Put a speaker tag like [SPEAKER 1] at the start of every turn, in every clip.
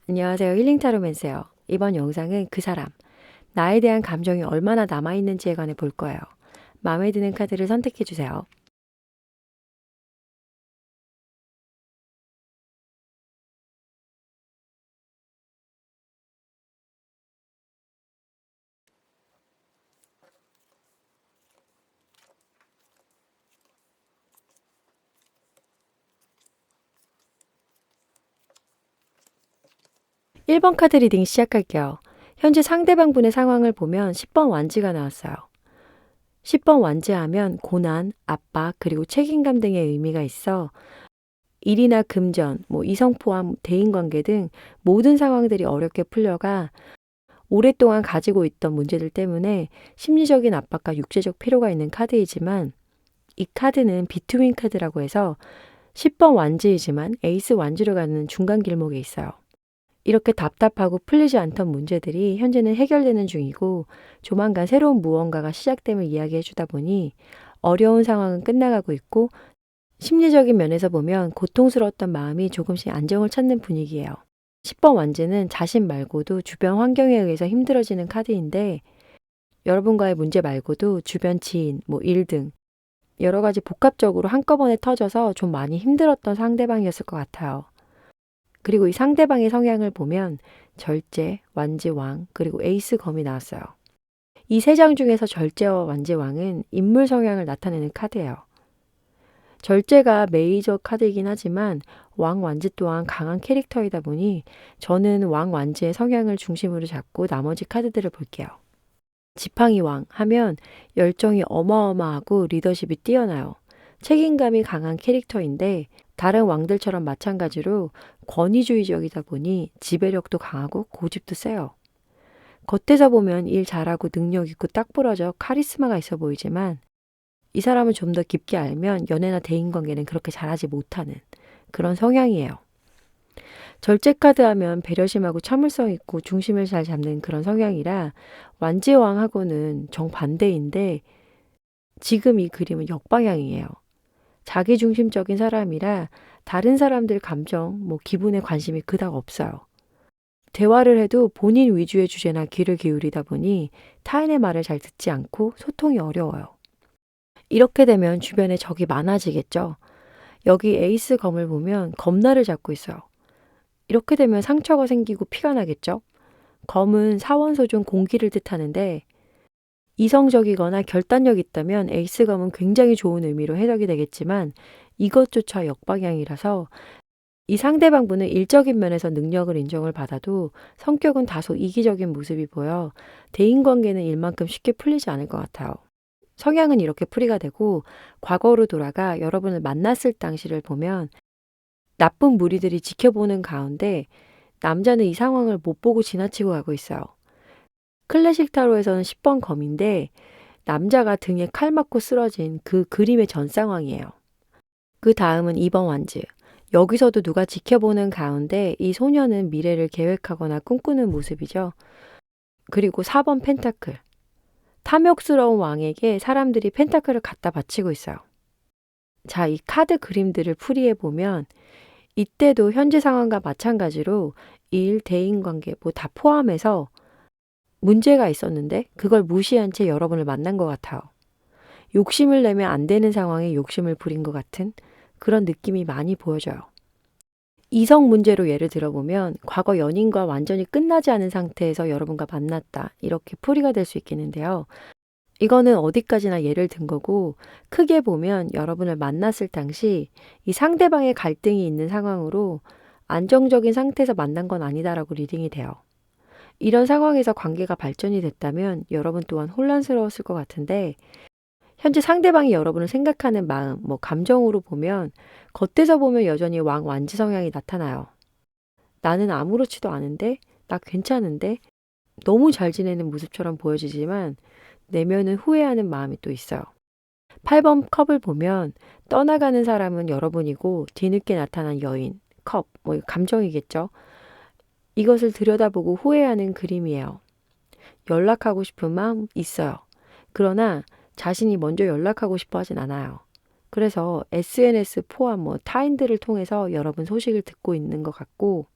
[SPEAKER 1] 안녕하세요. 힐링타로맨스예요. 이번 영상은 그 사람, 나에 대한 감정이 얼마나 남아있는지에 관해 볼 거예요. 마음에 드는 카드를 선택해주세요. 1번 카드 리딩 시작할게요. 현재 상대방분의 상황을 보면 10번 완지가 나왔어요. 10번 완지하면 고난, 압박, 그리고 책임감 등의 의미가 있어 일이나 금전, 이성 포함 대인관계 등 모든 상황들이 어렵게 풀려가 오랫동안 가지고 있던 문제들 때문에 심리적인 압박과 육체적 피로가 있는 카드이지만 이 카드는 비트윈 카드라고 해서 10번 완지이지만 에이스 완지로 가는 중간 길목에 있어요. 이렇게 답답하고 풀리지 않던 문제들이 현재는 해결되는 중이고 조만간 새로운 무언가가 시작됨을 이야기해 주다 보니 어려운 상황은 끝나가고 있고 심리적인 면에서 보면 고통스러웠던 마음이 조금씩 안정을 찾는 분위기예요. 10번 완지는 자신 말고도 주변 환경에 의해서 힘들어지는 카드인데 여러분과의 문제 말고도 주변 지인, 일 등 여러 가지 복합적으로 한꺼번에 터져서 좀 많이 힘들었던 상대방이었을 것 같아요. 그리고 이 상대방의 성향을 보면 절제, 완지, 왕, 그리고 에이스 검이 나왔어요. 이 세 장 중에서 절제와 완지, 왕은 인물 성향을 나타내는 카드예요. 절제가 메이저 카드이긴 하지만 왕, 완지 또한 강한 캐릭터이다 보니 저는 왕, 완지의 성향을 중심으로 잡고 나머지 카드들을 볼게요. 지팡이 왕 하면 열정이 어마어마하고 리더십이 뛰어나요. 책임감이 강한 캐릭터인데 다른 왕들처럼 마찬가지로 권위주의적이다 보니 지배력도 강하고 고집도 세요. 겉에서 보면 일 잘하고 능력 있고 딱 부러져 카리스마가 있어 보이지만 이 사람을 좀 더 깊게 알면 연애나 대인관계는 그렇게 잘하지 못하는 그런 성향이에요. 절제 카드 하면 배려심하고 참을성 있고 중심을 잘 잡는 그런 성향이라 완지왕하고는 정반대인데 지금 이 그림은 역방향이에요. 자기중심적인 사람이라 다른 사람들 감정, 기분에 관심이 그닥 없어요. 대화를 해도 본인 위주의 주제나 귀를 기울이다 보니 타인의 말을 잘 듣지 않고 소통이 어려워요. 이렇게 되면 주변에 적이 많아지겠죠. 여기 에이스 검을 보면 검날을 잡고 있어요. 이렇게 되면 상처가 생기고 피가 나겠죠. 검은 사원소 중 공기를 뜻하는데 이성적이거나 결단력 있다면 에이스 검은 굉장히 좋은 의미로 해석이 되겠지만 이것조차 역방향이라서 이 상대방분은 일적인 면에서 능력을 인정을 받아도 성격은 다소 이기적인 모습이 보여 대인관계는 일만큼 쉽게 풀리지 않을 것 같아요. 성향은 이렇게 풀이가 되고 과거로 돌아가 여러분을 만났을 당시를 보면 나쁜 무리들이 지켜보는 가운데 남자는 이 상황을 못 보고 지나치고 가고 있어요. 클래식 타로에서는 10번 검인데 남자가 등에 칼 맞고 쓰러진 그 그림의 전 상황이에요. 그 다음은 2번 완즈. 여기서도 누가 지켜보는 가운데 이 소녀는 미래를 계획하거나 꿈꾸는 모습이죠. 그리고 4번 펜타클. 탐욕스러운 왕에게 사람들이 펜타클을 갖다 바치고 있어요. 자, 이 카드 그림들을 풀이해 보면 이때도 현재 상황과 마찬가지로 일, 대인관계 다 포함해서 문제가 있었는데 그걸 무시한 채 여러분을 만난 것 같아요. 욕심을 내면 안 되는 상황에 욕심을 부린 것 같은 그런 느낌이 많이 보여져요. 이성 문제로 예를 들어보면 과거 연인과 완전히 끝나지 않은 상태에서 여러분과 만났다. 이렇게 풀이가 될 수 있겠는데요. 이거는 어디까지나 예를 든 거고 크게 보면 여러분을 만났을 당시 이 상대방의 갈등이 있는 상황으로 안정적인 상태에서 만난 건 아니다라고 리딩이 돼요. 이런 상황에서 관계가 발전이 됐다면 여러분 또한 혼란스러웠을 것 같은데 현재 상대방이 여러분을 생각하는 마음, 감정으로 보면 겉에서 보면 여전히 왕완지 성향이 나타나요. 나는 아무렇지도 않은데, 나 괜찮은데, 너무 잘 지내는 모습처럼 보여지지만 내면은 후회하는 마음이 또 있어요. 8번 컵을 보면 떠나가는 사람은 여러분이고 뒤늦게 나타난 여인, 컵, 감정이겠죠. 이것을 들여다보고 후회하는 그림이에요. 연락하고 싶은 마음 있어요. 그러나 자신이 먼저 연락하고 싶어 하진 않아요. 그래서 SNS 포함 타인들을 통해서 여러분 소식을 듣고 있는 것 같고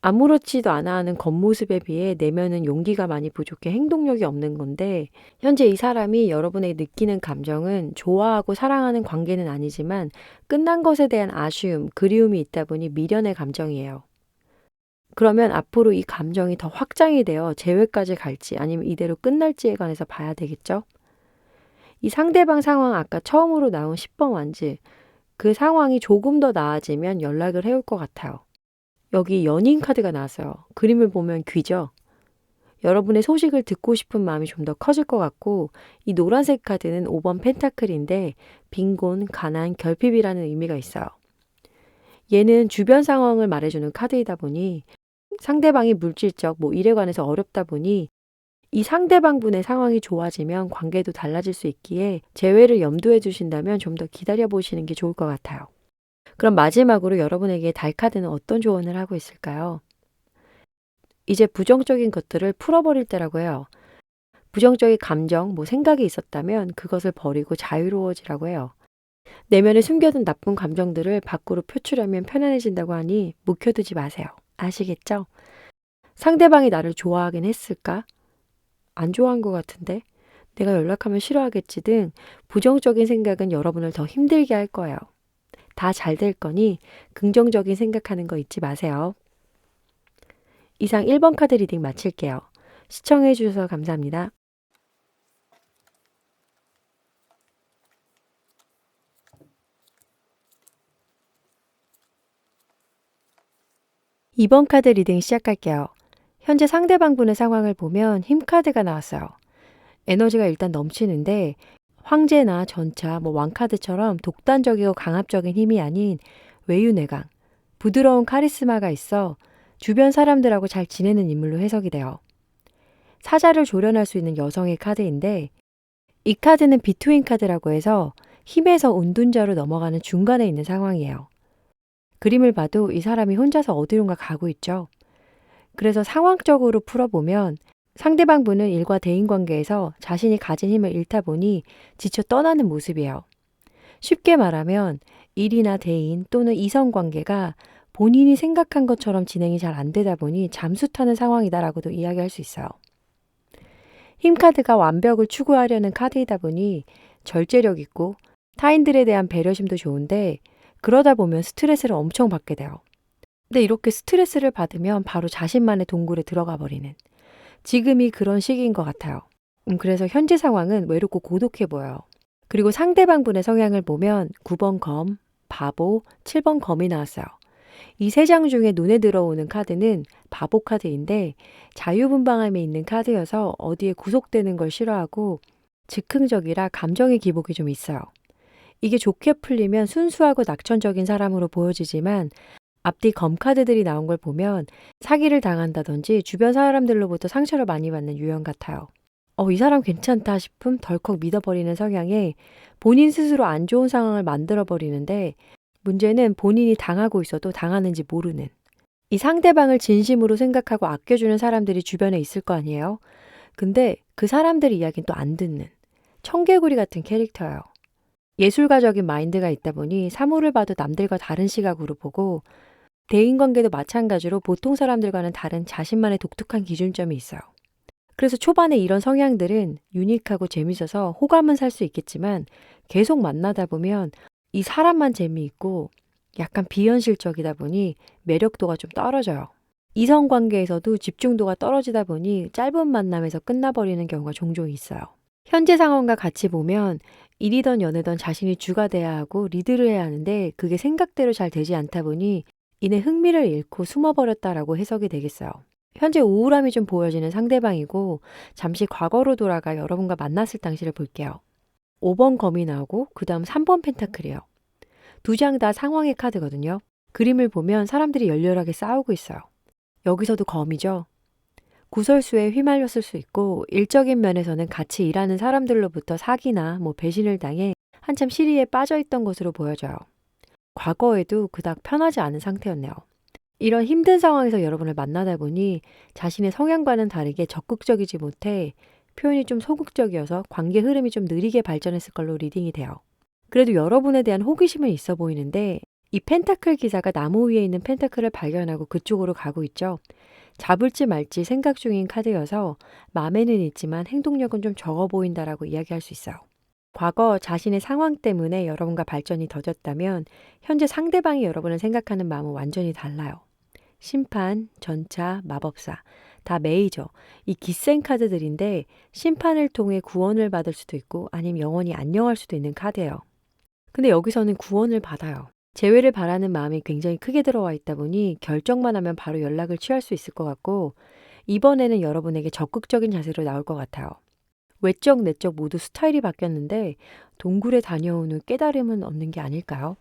[SPEAKER 1] 아무렇지도 않아 하는 겉모습에 비해 내면은 용기가 많이 부족해 행동력이 없는 건데, 현재 이 사람이 여러분에게 느끼는 감정은 좋아하고 사랑하는 관계는 아니지만 끝난 것에 대한 아쉬움, 그리움이 있다 보니 미련의 감정이에요. 그러면 앞으로 이 감정이 더 확장이 되어 재회까지 갈지 아니면 이대로 끝날지에 관해서 봐야 되겠죠? 이 상대방 상황 아까 처음으로 나온 10번 완즈, 그 상황이 조금 더 나아지면 연락을 해올 것 같아요. 여기 연인 카드가 나왔어요. 그림을 보면 귀죠? 여러분의 소식을 듣고 싶은 마음이 좀 더 커질 것 같고, 이 노란색 카드는 5번 펜타클인데 빈곤, 가난, 결핍이라는 의미가 있어요. 얘는 주변 상황을 말해주는 카드이다 보니 상대방이 물질적, 일에 관해서 어렵다 보니 이 상대방 분의 상황이 좋아지면 관계도 달라질 수 있기에 재회를 염두에 두신다면 좀 더 기다려 보시는 게 좋을 것 같아요. 그럼 마지막으로 여러분에게 달 카드는 어떤 조언을 하고 있을까요? 이제 부정적인 것들을 풀어버릴 때라고 해요. 부정적인 감정, 생각이 있었다면 그것을 버리고 자유로워지라고 해요. 내면에 숨겨둔 나쁜 감정들을 밖으로 표출하면 편안해진다고 하니 묵혀두지 마세요. 아시겠죠? 상대방이 나를 좋아하긴 했을까? 안 좋아한 것 같은데? 내가 연락하면 싫어하겠지 등 부정적인 생각은 여러분을 더 힘들게 할 거예요. 다 잘 될 거니 긍정적인 생각하는 거 잊지 마세요. 이상 1번 카드 리딩 마칠게요. 시청해 주셔서 감사합니다. 2번 카드 리딩 시작할게요. 현재 상대방 분의 상황을 보면 힘 카드가 나왔어요. 에너지가 일단 넘치는데 황제나 전차, 왕카드처럼 독단적이고 강압적인 힘이 아닌 외유내강, 부드러운 카리스마가 있어 주변 사람들하고 잘 지내는 인물로 해석이 돼요. 사자를 조련할 수 있는 여성의 카드인데 이 카드는 비트윈 카드라고 해서 힘에서 운둔자로 넘어가는 중간에 있는 상황이에요. 그림을 봐도 이 사람이 혼자서 어디론가 가고 있죠. 그래서 상황적으로 풀어보면 상대방 분은 일과 대인 관계에서 자신이 가진 힘을 잃다 보니 지쳐 떠나는 모습이에요. 쉽게 말하면 일이나 대인 또는 이성 관계가 본인이 생각한 것처럼 진행이 잘 안 되다 보니 잠수 타는 상황이다라고도 이야기할 수 있어요. 힘 카드가 완벽을 추구하려는 카드이다 보니 절제력 있고 타인들에 대한 배려심도 좋은데 그러다 보면 스트레스를 엄청 받게 돼요. 근데 이렇게 스트레스를 받으면 바로 자신만의 동굴에 들어가 버리는 지금이 그런 시기인 것 같아요. 그래서 현재 상황은 외롭고 고독해 보여요. 그리고 상대방 분의 성향을 보면 9번 검, 바보, 7번 검이 나왔어요. 이 세 장 중에 눈에 들어오는 카드는 바보 카드인데 자유분방함이 있는 카드여서 어디에 구속되는 걸 싫어하고 즉흥적이라 감정의 기복이 좀 있어요. 이게 좋게 풀리면 순수하고 낙천적인 사람으로 보여지지만 앞뒤 검 카드들이 나온 걸 보면 사기를 당한다든지 주변 사람들로부터 상처를 많이 받는 유형 같아요. 이 사람 괜찮다 싶음 덜컥 믿어버리는 성향에 본인 스스로 안 좋은 상황을 만들어버리는데 문제는 본인이 당하고 있어도 당하는지 모르는 이 상대방을 진심으로 생각하고 아껴주는 사람들이 주변에 있을 거 아니에요? 근데 그 사람들 이야기는 또 안 듣는 청개구리 같은 캐릭터예요. 예술가적인 마인드가 있다 보니 사물을 봐도 남들과 다른 시각으로 보고 대인관계도 마찬가지로 보통 사람들과는 다른 자신만의 독특한 기준점이 있어요. 그래서 초반에 이런 성향들은 유니크하고 재밌어서 호감은 살 수 있겠지만 계속 만나다 보면 이 사람만 재미있고 약간 비현실적이다 보니 매력도가 좀 떨어져요. 이성관계에서도 집중도가 떨어지다 보니 짧은 만남에서 끝나버리는 경우가 종종 있어요. 현재 상황과 같이 보면 일이던 연애던 자신이 주가 돼야 하고 리드를 해야 하는데 그게 생각대로 잘 되지 않다 보니 이내 흥미를 잃고 숨어버렸다라고 해석이 되겠어요. 현재 우울함이 좀 보여지는 상대방이고 잠시 과거로 돌아가 여러분과 만났을 당시를 볼게요. 5번 검이 나오고 그 다음 3번 펜타클이에요. 두 장 다 상황의 카드거든요. 그림을 보면 사람들이 열렬하게 싸우고 있어요. 여기서도 검이죠. 구설수에 휘말렸을 수 있고 일적인 면에서는 같이 일하는 사람들로부터 사기나 배신을 당해 한참 시리에 빠져있던 것으로 보여져요. 과거에도 그닥 편하지 않은 상태였네요. 이런 힘든 상황에서 여러분을 만나다 보니 자신의 성향과는 다르게 적극적이지 못해 표현이 좀 소극적이어서 관계 흐름이 좀 느리게 발전했을 걸로 리딩이 돼요. 그래도 여러분에 대한 호기심은 있어 보이는데 이 펜타클 기사가 나무 위에 있는 펜타클을 발견하고 그쪽으로 가고 있죠. 잡을지 말지 생각 중인 카드여서 마음에는 있지만 행동력은 좀 적어 보인다라고 이야기할 수 있어요. 과거 자신의 상황 때문에 여러분과 발전이 더뎠다면 현재 상대방이 여러분을 생각하는 마음은 완전히 달라요. 심판, 전차, 마법사, 다 메이저, 이 기센 카드들인데 심판을 통해 구원을 받을 수도 있고 아니면 영원히 안녕할 수도 있는 카드예요. 근데 여기서는 구원을 받아요. 재회를 바라는 마음이 굉장히 크게 들어와 있다 보니 결정만 하면 바로 연락을 취할 수 있을 것 같고 이번에는 여러분에게 적극적인 자세로 나올 것 같아요. 외적, 내적 모두 스타일이 바뀌었는데 동굴에 다녀온 후 깨달음은 얻는 게 아닐까요?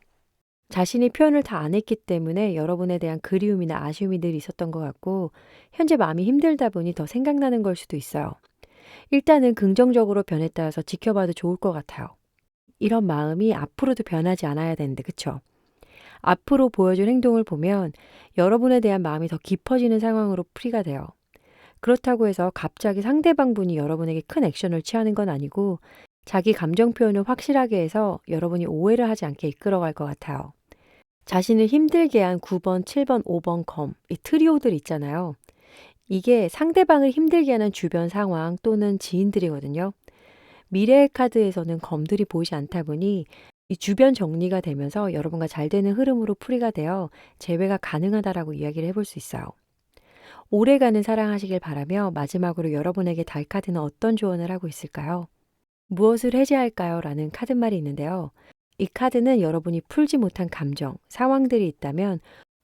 [SPEAKER 1] 자신이 표현을 다 안 했기 때문에 여러분에 대한 그리움이나 아쉬움이 늘 있었던 것 같고 현재 마음이 힘들다 보니 더 생각나는 걸 수도 있어요. 일단은 긍정적으로 변했다 해서 지켜봐도 좋을 것 같아요. 이런 마음이 앞으로도 변하지 않아야 되는데 그쵸? 앞으로 보여줄 행동을 보면 여러분에 대한 마음이 더 깊어지는 상황으로 풀이가 돼요. 그렇다고 해서 갑자기 상대방 분이 여러분에게 큰 액션을 취하는 건 아니고 자기 감정 표현을 확실하게 해서 여러분이 오해를 하지 않게 이끌어갈 것 같아요. 자신을 힘들게 한 9번, 7번, 5번 검, 이 트리오들 있잖아요. 이게 상대방을 힘들게 하는 주변 상황 또는 지인들이거든요. 미래의 카드에서는 검들이 보이지 않다 보니 이 주변 정리가 되면서 여러분과 잘 되는 흐름으로 풀이가 되어 재회가 가능하다라고 이야기를 해볼 수 있어요. 오래가는 사랑하시길 바라며 마지막으로 여러분에게 달 카드는 어떤 조언을 하고 있을까요? 무엇을 해제할까요? 라는 카드말이 있는데요. 이 카드는 여러분이 풀지 못한 감정, 상황들이 있다면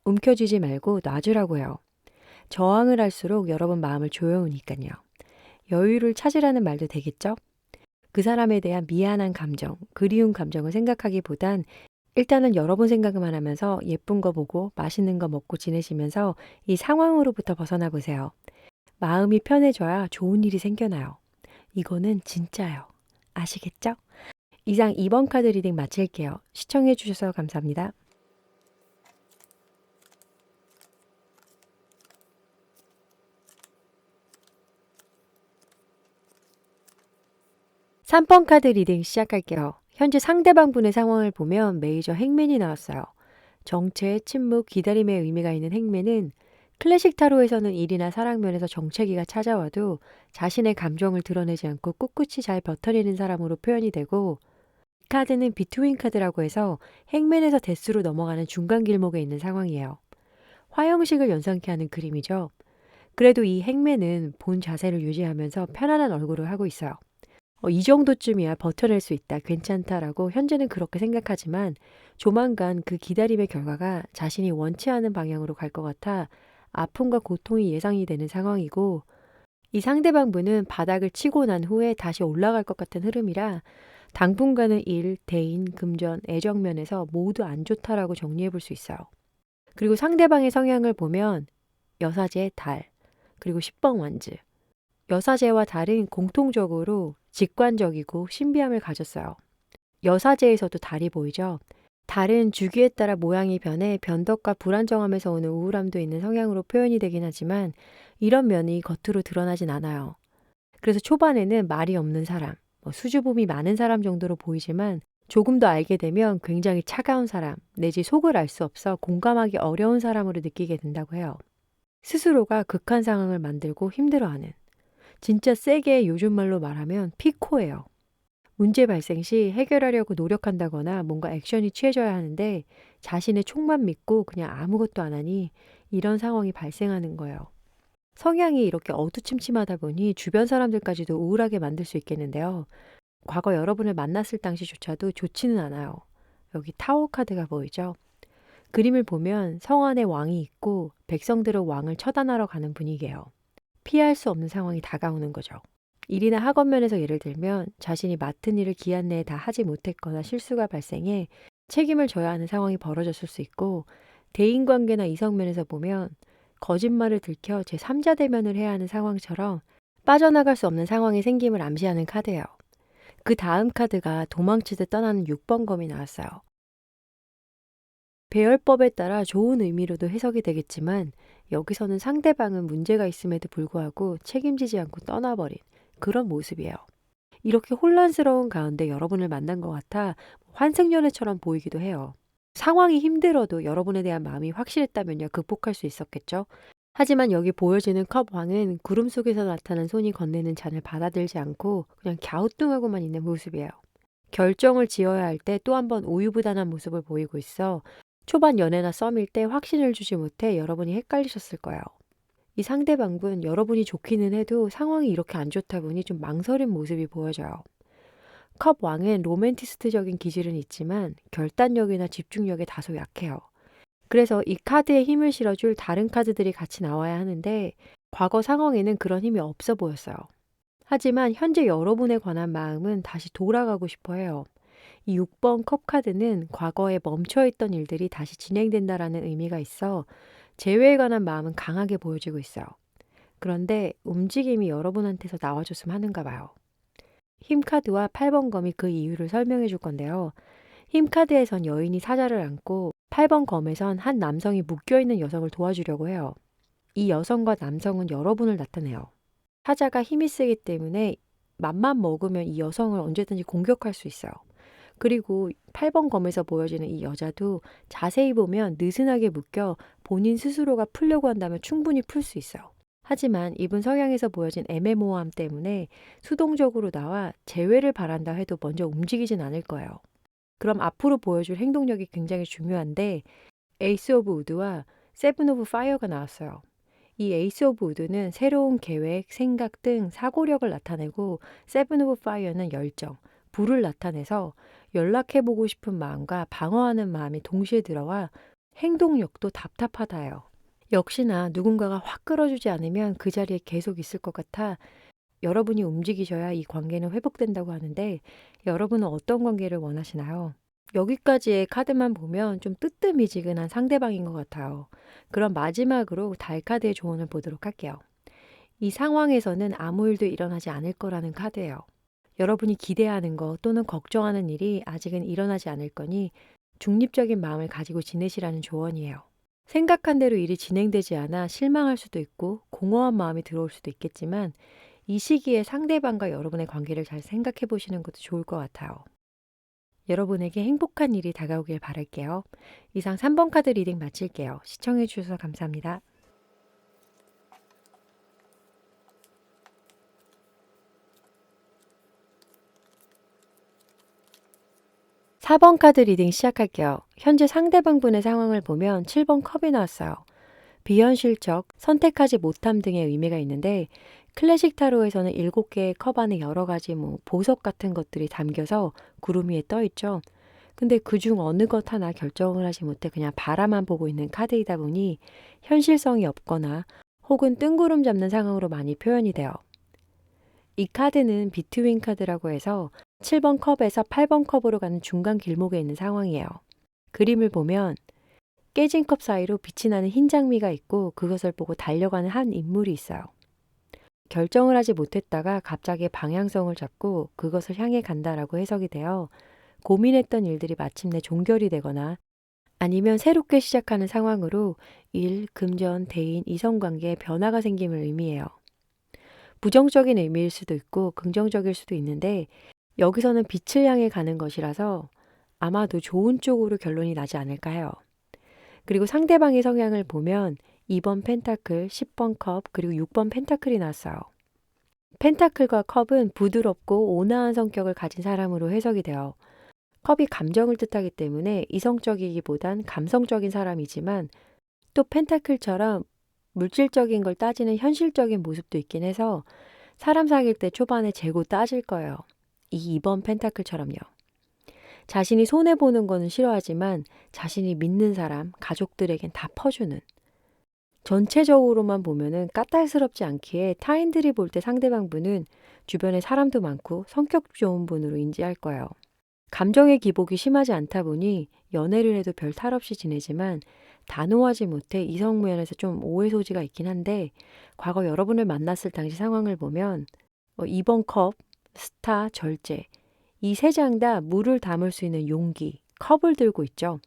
[SPEAKER 1] 움켜쥐지 말고 놔주라고 해요. 저항을 할수록 여러분 마음을 조여오니까요. 여유를 찾으라는 말도 되겠죠? 그 사람에 대한 미안한 감정, 그리운 감정을 생각하기보단 일단은 여러분 생각만 하면서 예쁜 거 보고 맛있는 거 먹고 지내시면서 이 상황으로부터 벗어나 보세요. 마음이 편해져야 좋은 일이 생겨나요. 이거는 진짜요. 아시겠죠? 이상 2번 카드 리딩 마칠게요. 시청해 주셔서 감사합니다. 3번 카드 리딩 시작할게요. 현재 상대방 분의 상황을 보면 메이저 행맨이 나왔어요. 정체, 침묵, 기다림의 의미가 있는 행맨은 클래식 타로에서는 일이나 사랑면에서 정체기가 찾아와도 자신의 감정을 드러내지 않고 꿋꿋이 잘 버텨내는 사람으로 표현이 되고 이 카드는 비트윈 카드라고 해서 행맨에서 데스로 넘어가는 중간 길목에 있는 상황이에요. 화형식을 연상케 하는 그림이죠. 그래도 이 행맨은 본 자세를 유지하면서 편안한 얼굴을 하고 있어요. 이 정도쯤이야 버텨낼 수 있다, 괜찮다라고 현재는 그렇게 생각하지만 조만간 그 기다림의 결과가 자신이 원치 않은 방향으로 갈 것 같아 아픔과 고통이 예상이 되는 상황이고 이 상대방 분은 바닥을 치고 난 후에 다시 올라갈 것 같은 흐름이라 당분간은 일, 대인, 금전, 애정 면에서 모두 안 좋다라고 정리해 볼 수 있어요. 그리고 상대방의 성향을 보면 여사제, 달, 그리고 10번 완즈. 여사제와 달은 공통적으로 직관적이고 신비함을 가졌어요. 여사제에서도 달이 보이죠? 달은 주기에 따라 모양이 변해 변덕과 불안정함에서 오는 우울함도 있는 성향으로 표현이 되긴 하지만 이런 면이 겉으로 드러나진 않아요. 그래서 초반에는 말이 없는 사람, 수줍음이 많은 사람 정도로 보이지만 조금 더 알게 되면 굉장히 차가운 사람, 내지 속을 알 수 없어 공감하기 어려운 사람으로 느끼게 된다고 해요. 스스로가 극한 상황을 만들고 힘들어하는, 진짜 세게 요즘 말로 말하면 피코예요. 문제 발생 시 해결하려고 노력한다거나 뭔가 액션이 취해져야 하는데 자신의 촉만 믿고 그냥 아무것도 안 하니 이런 상황이 발생하는 거예요. 성향이 이렇게 어두침침하다 보니 주변 사람들까지도 우울하게 만들 수 있겠는데요. 과거 여러분을 만났을 당시조차도 좋지는 않아요. 여기 타워 카드가 보이죠? 그림을 보면 성 안에 왕이 있고 백성들은 왕을 처단하러 가는 분위기예요. 피할 수 없는 상황이 다가오는 거죠. 일이나 학원 면에서 예를 들면 자신이 맡은 일을 기한 내에 다 하지 못했거나 실수가 발생해 책임을 져야 하는 상황이 벌어졌을 수 있고 대인관계나 이성면에서 보면 거짓말을 들켜 제3자 대면을 해야 하는 상황처럼 빠져나갈 수 없는 상황이 생김을 암시하는 카드예요. 그 다음 카드가 도망치듯 떠나는 6번 검이 나왔어요. 배열법에 따라 좋은 의미로도 해석이 되겠지만 여기서는 상대방은 문제가 있음에도 불구하고 책임지지 않고 떠나버린 그런 모습이에요. 이렇게 혼란스러운 가운데 여러분을 만난 것 같아 환생연애처럼 보이기도 해요. 상황이 힘들어도 여러분에 대한 마음이 확실했다면요, 극복할 수 있었겠죠? 하지만 여기 보여지는 컵 왕은 구름 속에서 나타난 손이 건네는 잔을 받아들지 않고 그냥 갸우뚱하고만 있는 모습이에요. 결정을 지어야 할 때 또 한 번 우유부단한 모습을 보이고 있어 초반 연애나 썸일 때 확신을 주지 못해 여러분이 헷갈리셨을 거예요. 이 상대방분 여러분이 좋기는 해도 상황이 이렇게 안 좋다 보니 좀 망설인 모습이 보여져요. 컵 왕은 로맨티스트적인 기질은 있지만 결단력이나 집중력에 다소 약해요. 그래서 이 카드에 힘을 실어줄 다른 카드들이 같이 나와야 하는데 과거 상황에는 그런 힘이 없어 보였어요. 하지만 현재 여러분에 관한 마음은 다시 돌아가고 싶어 해요. 이 6번 컵 카드는 과거에 멈춰있던 일들이 다시 진행된다라는 의미가 있어 재회에 관한 마음은 강하게 보여지고 있어요. 그런데 움직임이 여러분한테서 나와줬으면 하는가 봐요. 힘 카드와 8번 검이 그 이유를 설명해 줄 건데요. 힘 카드에선 여인이 사자를 안고 8번 검에선 한 남성이 묶여있는 여성을 도와주려고 해요. 이 여성과 남성은 여러분을 나타내요. 사자가 힘이 세기 때문에 맘만 먹으면 이 여성을 언제든지 공격할 수 있어요. 그리고 8번 검에서 보여지는 이 여자도 자세히 보면 느슨하게 묶여 본인 스스로가 풀려고 한다면 충분히 풀 수 있어요. 하지만 이분 성향에서 보여진 애매모호함 때문에 수동적으로 나와 재회를 바란다 해도 먼저 움직이진 않을 거예요. 그럼 앞으로 보여줄 행동력이 굉장히 중요한데 에이스 오브 우드와 세븐 오브 파이어가 나왔어요. 이 에이스 오브 우드는 새로운 계획, 생각 등 사고력을 나타내고 세븐 오브 파이어는 열정, 불을 나타내서 연락해보고 싶은 마음과 방어하는 마음이 동시에 들어와 행동력도 답답하다요. 역시나 누군가가 확 끌어주지 않으면 그 자리에 계속 있을 것 같아 여러분이 움직이셔야 이 관계는 회복된다고 하는데 여러분은 어떤 관계를 원하시나요? 여기까지의 카드만 보면 좀 뜨뜻미지근한 상대방인 것 같아요. 그럼 마지막으로 달 카드의 조언을 보도록 할게요. 이 상황에서는 아무 일도 일어나지 않을 거라는 카드예요. 여러분이 기대하는 것 또는 걱정하는 일이 아직은 일어나지 않을 거니 중립적인 마음을 가지고 지내시라는 조언이에요. 생각한 대로 일이 진행되지 않아 실망할 수도 있고 공허한 마음이 들어올 수도 있겠지만 이 시기에 상대방과 여러분의 관계를 잘 생각해 보시는 것도 좋을 것 같아요. 여러분에게 행복한 일이 다가오길 바랄게요. 이상 3번 카드 리딩 마칠게요. 시청해 주셔서 감사합니다. 4번 카드 리딩 시작할게요. 현재 상대방분의 상황을 보면 7번 컵이 나왔어요. 비현실적, 선택하지 못함 등의 의미가 있는데 클래식 타로에서는 7개의 컵 안에 여러 가지 보석 같은 것들이 담겨서 구름 위에 떠 있죠. 근데 그중 어느 것 하나 결정을 하지 못해 그냥 바라만 보고 있는 카드이다 보니 현실성이 없거나 혹은 뜬구름 잡는 상황으로 많이 표현이 돼요. 이 카드는 비트윈 카드라고 해서 7번 컵에서 8번 컵으로 가는 중간 길목에 있는 상황이에요. 그림을 보면 깨진 컵 사이로 빛이 나는 흰 장미가 있고 그것을 보고 달려가는 한 인물이 있어요. 결정을 하지 못했다가 갑자기 방향성을 잡고 그것을 향해 간다라고 해석이 되어 고민했던 일들이 마침내 종결이 되거나 아니면 새롭게 시작하는 상황으로 일, 금전, 대인, 이성관계에 변화가 생김을 의미해요. 부정적인 의미일 수도 있고 긍정적일 수도 있는데 여기서는 빛을 향해 가는 것이라서 아마도 좋은 쪽으로 결론이 나지 않을까 해요. 그리고 상대방의 성향을 보면 2번 펜타클, 10번 컵, 그리고 6번 펜타클이 나왔어요. 펜타클과 컵은 부드럽고 온화한 성격을 가진 사람으로 해석이 돼요. 컵이 감정을 뜻하기 때문에 이성적이기보단 감성적인 사람이지만 또 펜타클처럼 물질적인 걸 따지는 현실적인 모습도 있긴 해서 사람 사귈 때 초반에 재고 따질 거예요. 이 2번 펜타클처럼요. 자신이 손해보는 거는 싫어하지만 자신이 믿는 사람, 가족들에겐 다 퍼주는. 전체적으로만 보면은 까탈스럽지 않기에 타인들이 볼 때 상대방 분은 주변에 사람도 많고 성격 좋은 분으로 인지할 거예요. 감정의 기복이 심하지 않다 보니 연애를 해도 별 탈 없이 지내지만 단호하지 못해 이성면에서 좀 오해 소지가 있긴 한데 과거 여러분을 만났을 당시 상황을 보면 2번 컵, 스타, 절제 이 세 장 다 물을 담을 수 있는 용기, 컵을 들고 있죠.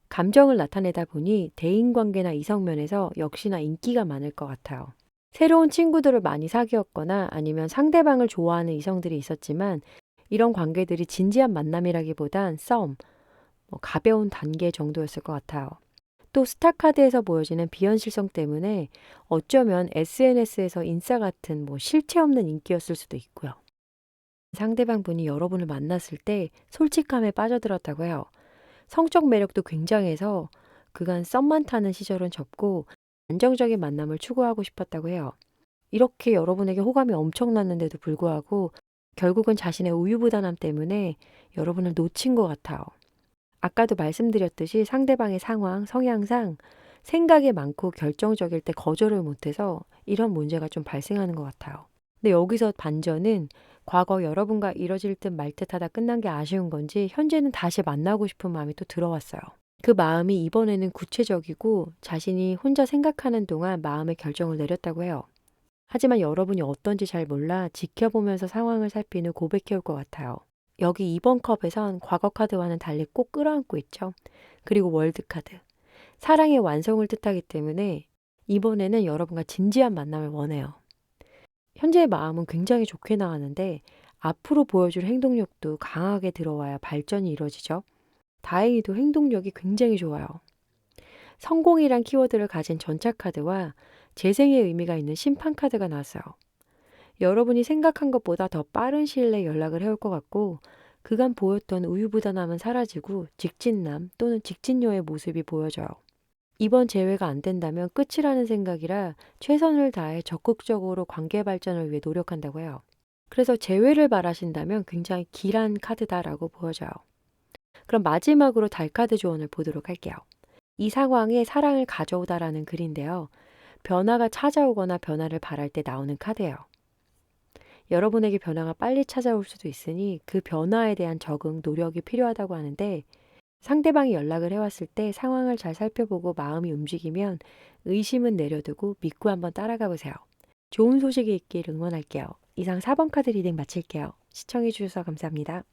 [SPEAKER 1] 감정을 나타내다 보니 대인관계나 이성면에서 역시나 인기가 많을 것 같아요. 새로운 친구들을 많이 사귀었거나 아니면 상대방을 좋아하는 이성들이 있었지만 이런 관계들이 진지한 만남이라기보단 썸, 가벼운 단계 정도였을 것 같아요. 또 스타카드에서 보여지는 비현실성 때문에 어쩌면 SNS에서 인싸 같은 실체 없는 인기였을 수도 있고요. 상대방 분이 여러분을 만났을 때 솔직함에 빠져들었다고 해요. 성적 매력도 굉장해서 그간 썸만 타는 시절은 접고 안정적인 만남을 추구하고 싶었다고 해요. 이렇게 여러분에게 호감이 엄청났는데도 불구하고 결국은 자신의 우유부단함 때문에 여러분을 놓친 것 같아요. 아까도 말씀드렸듯이 상대방의 상황, 성향상 생각이 많고 결정적일 때 거절을 못해서 이런 문제가 좀 발생하는 것 같아요. 근데 여기서 반전은 과거 여러분과 이뤄질 듯 말 듯하다 끝난 게 아쉬운 건지 현재는 다시 만나고 싶은 마음이 또 들어왔어요. 그 마음이 이번에는 구체적이고 자신이 혼자 생각하는 동안 마음의 결정을 내렸다고 해요. 하지만 여러분이 어떤지 잘 몰라 지켜보면서 상황을 살핀 후 고백해올 것 같아요. 여기 2번 컵에선 과거 카드와는 달리 꼭 끌어안고 있죠. 그리고 월드 카드. 사랑의 완성을 뜻하기 때문에 이번에는 여러분과 진지한 만남을 원해요. 현재의 마음은 굉장히 좋게 나가는데 앞으로 보여줄 행동력도 강하게 들어와야 발전이 이루어지죠. 다행히도 행동력이 굉장히 좋아요. 성공이란 키워드를 가진 전차 카드와 재생의 의미가 있는 심판 카드가 나왔어요. 여러분이 생각한 것보다 더 빠른 시일 내에 연락을 해올 것 같고 그간 보였던 우유부단함은 사라지고 직진남 또는 직진녀의 모습이 보여져요. 이번 재회가 안 된다면 끝이라는 생각이라 최선을 다해 적극적으로 관계 발전을 위해 노력한다고 해요. 그래서 재회를 바라신다면 굉장히 길한 카드다라고 보여져요. 그럼 마지막으로 달 카드 조언을 보도록 할게요. 이 상황에 사랑을 가져오다라는 글인데요. 변화가 찾아오거나 변화를 바랄 때 나오는 카드예요. 여러분에게 변화가 빨리 찾아올 수도 있으니 그 변화에 대한 적응, 노력이 필요하다고 하는데 상대방이 연락을 해왔을 때 상황을 잘 살펴보고 마음이 움직이면 의심은 내려두고 믿고 한번 따라가 보세요. 좋은 소식이 있길 응원할게요. 이상 4번 카드 리딩 마칠게요. 시청해주셔서 감사합니다.